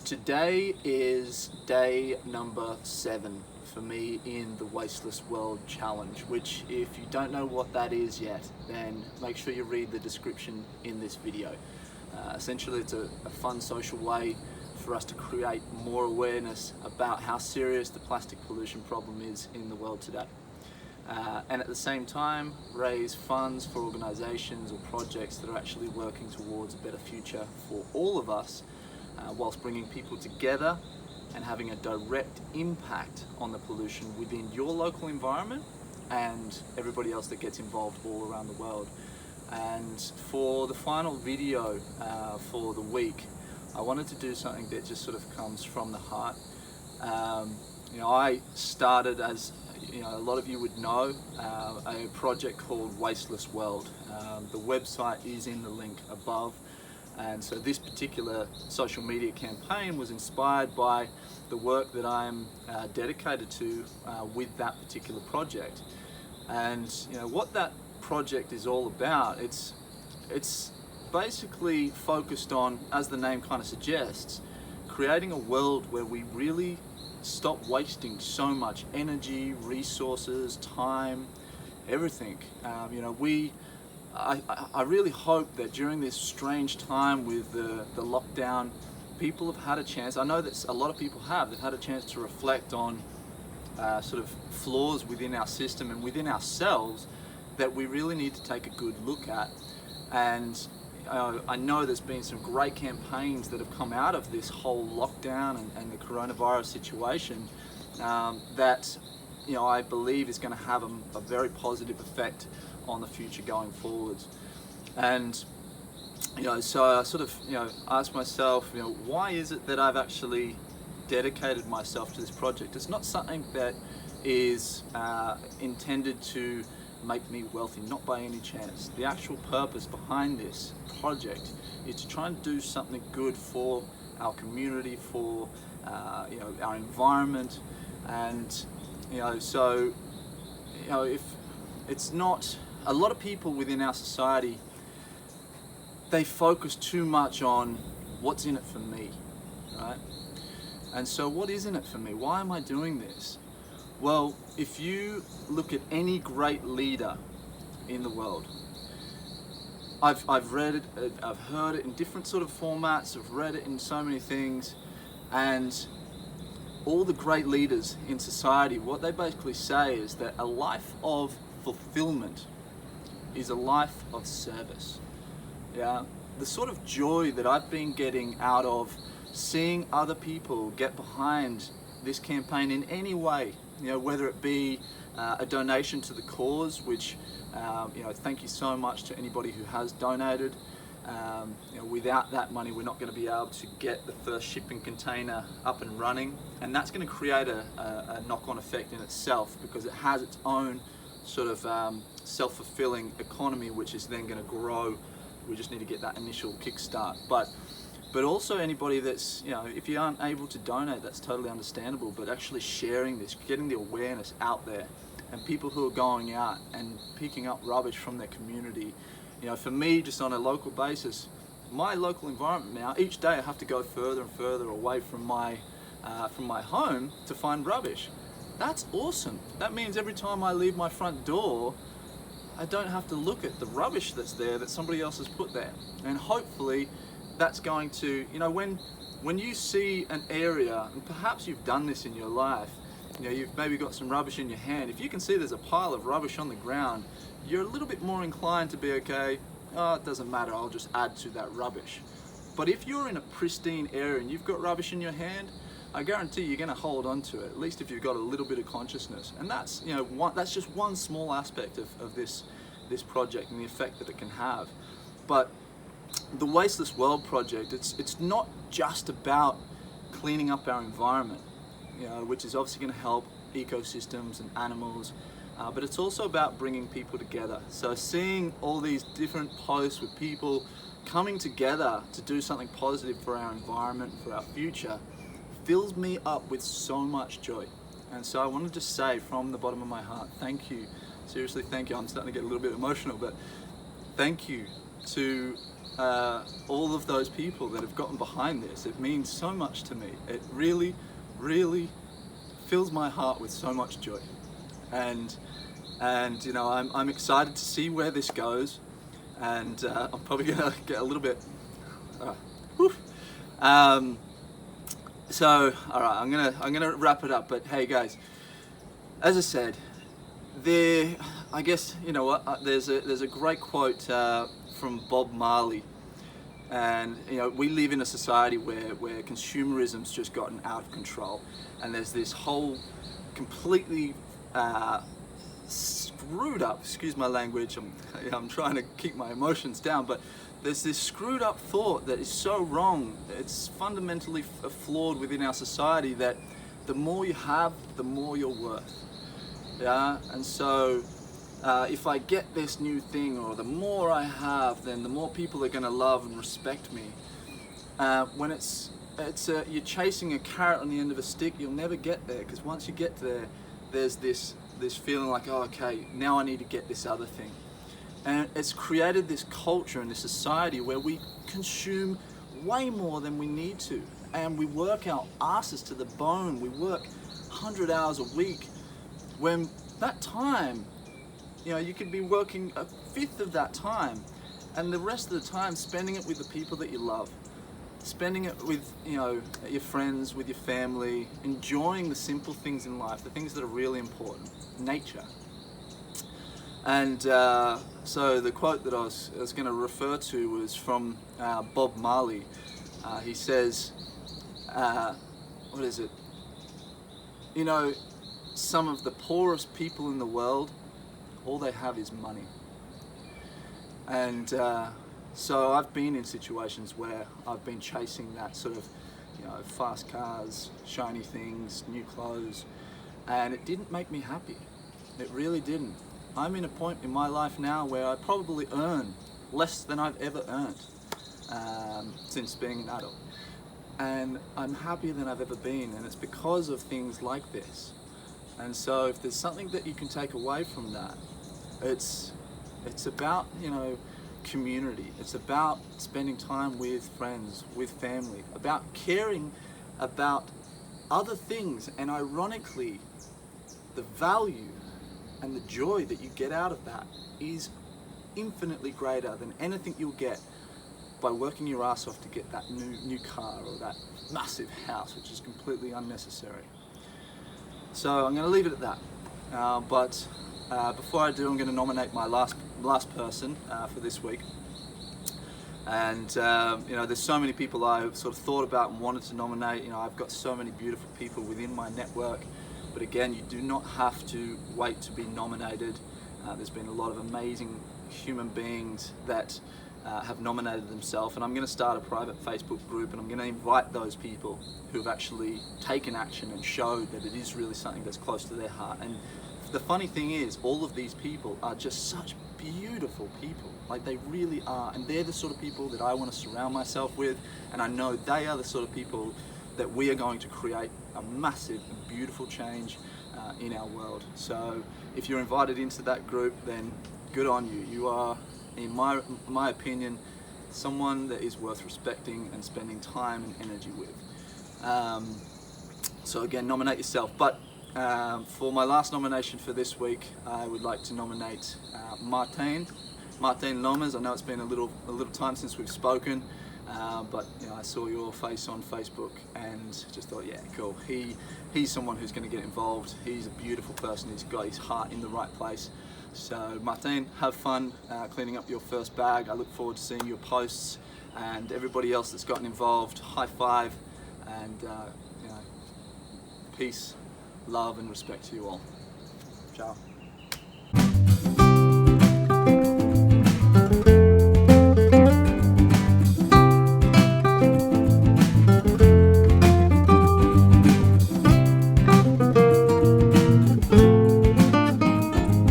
Today is day number 7 for me in the Wasteless World challenge, which if you don't know what that is yet, then make sure you read the description in this video. Essentially it's a fun social way for us to create more awareness about how serious the plastic pollution problem is in the world today. And at the same time raise funds for organisations or projects that are actually working towards a better future for all of us, whilst bringing people together and having a direct impact on the pollution within your local environment and everybody else that gets involved all around the world. And for the final video for the week, I wanted to do something that just sort of comes from the heart. I started, as a lot of you would know, a project called Wasteless World. The website is in the link above. And so this particular social media campaign was inspired by the work that I'm dedicated to with that particular project. And what that project is all about, it's basically focused on, as the name kind of suggests, creating a world where we really stop wasting so much energy, resources, time, everything. I really hope that during this strange time with the lockdown, people have had a chance, I know that a lot of people they've had a chance to reflect on sort of flaws within our system and within ourselves that we really need to take a good look at. And I know there's been some great campaigns that have come out of this whole lockdown and the coronavirus situation that I believe is going to have a very positive effect on the future going forwards. And so I sort of asked myself, why is it that I've actually dedicated myself to this project? It's not something that is intended to make me wealthy, not by any chance. The actual purpose behind this project is to try and do something good for our community, for our environment. And if it's not, a lot of people within our society, they focus too much on what's in it for me, right? And so what is in it for me? Why am I doing this? Well, if you look at any great leader in the world, I've read it, I've heard it in different sort of formats, I've read it in so many things, and all the great leaders in society, what they basically say is that a life of fulfillment is a life of service. Yeah, the sort of joy that I've been getting out of seeing other people get behind this campaign in any way, whether it be a donation to the cause, which thank you so much to anybody who has donated. Without that money, we're not going to be able to get the first shipping container up and running, and that's going to create a knock-on effect in itself, because it has its own sort of self-fulfilling economy, which is then going to grow. We just need to get that initial kickstart. But also anybody that's, if you aren't able to donate, that's totally understandable, but actually sharing this, getting the awareness out there, and people who are going out and picking up rubbish from their community. For me, just on a local basis, my local environment now, each day I have to go further and further away from my home to find rubbish. That's awesome. That means every time I leave my front door, I don't have to look at the rubbish that's there that somebody else has put there. And hopefully that's going to, when you see an area, and perhaps you've done this in your life, you've maybe got some rubbish in your hand. If you can see there's a pile of rubbish on the ground, you're a little bit more inclined to be, okay, oh, it doesn't matter, I'll just add to that rubbish. But if you're in a pristine area and you've got rubbish in your hand, I guarantee you're going to hold on to it, at least if you've got a little bit of consciousness. And that's, that's just one small aspect of this project and the effect that it can have. But the Wasteless World project, it's not just about cleaning up our environment, which is obviously going to help ecosystems and animals, but it's also about bringing people together. So seeing all these different posts with people coming together to do something positive for our environment, for our future, fills me up with so much joy. And so I wanted to say from the bottom of my heart, thank you. Seriously, thank you. I'm starting to get a little bit emotional, but thank you to all of those people that have gotten behind this. It means so much to me. It really, really fills my heart with so much joy. And you know, I'm excited to see where this goes. And I'm probably gonna get a little bit. So, all right, I'm gonna wrap it up. But hey, guys, as I said, I guess you know what. There's a great quote from Bob Marley, and you know, we live in a society where consumerism's just gotten out of control, and there's this whole completely screwed up. Excuse my language. I'm trying to keep my emotions down, but there's this screwed up thought that is so wrong. It's fundamentally flawed within our society that the more you have, the more you're worth. Yeah, and so if I get this new thing, or the more I have, then the more people are going to love and respect me. When you're chasing a carrot on the end of a stick, you'll never get there, because once you get there, there's this feeling like, oh, okay, now I need to get this other thing. And it's created this culture and this society where we consume way more than we need to, and we work our asses to the bone. We work 100 hours a week, when that time, you know, you could be working a fifth of that time, and the rest of the time spending it with the people that you love, spending it with, you know, your friends, with your family, enjoying the simple things in life, the things that are really important, nature. And so the quote that I was going to refer to was from Bob Marley. He says, what is it? You know, some of the poorest people in the world, all they have is money. And so I've been in situations where I've been chasing that sort of, you know, fast cars, shiny things, new clothes, and it didn't make me happy. It really didn't. I'm in a point in my life now where I probably earn less than I've ever earned since being an adult. And I'm happier than I've ever been, and it's because of things like this. And so if there's something that you can take away from that, it's about, you know, community. It's about spending time with friends, with family, about caring about other things. And ironically, the value and the joy that you get out of that is infinitely greater than anything you'll get by working your ass off to get that new car or that massive house, which is completely unnecessary. So I'm going to leave it at that. But before I do, I'm going to nominate my last person for this week. And you know, there's so many people I've sort of thought about and wanted to nominate. You know, I've got so many beautiful people within my network. But again, you do not have to wait to be nominated. There's been a lot of amazing human beings that have nominated themselves, and I'm going to start a private Facebook group, and I'm going to invite those people who have actually taken action and showed that it is really something that's close to their heart. And the funny thing is, all of these people are just such beautiful people. Like, they really are, and they're the sort of people that I want to surround myself with, and I know they are the sort of people that we are going to create a massive and beautiful change in our world. So if you're invited into that group, then good on you. You are, in my opinion, someone that is worth respecting and spending time and energy with. So again, nominate yourself. But for my last nomination for this week, I would like to nominate Martin Lomas. I know it's been a little time since we've spoken. But you know, I saw your face on Facebook and just thought, yeah, cool. He's someone who's going to get involved. He's a beautiful person. He's got his heart in the right place. So Martin, have fun cleaning up your first bag. I look forward to seeing your posts, and everybody else that's gotten involved. High five, and you know, peace, love, and respect to you all. Ciao.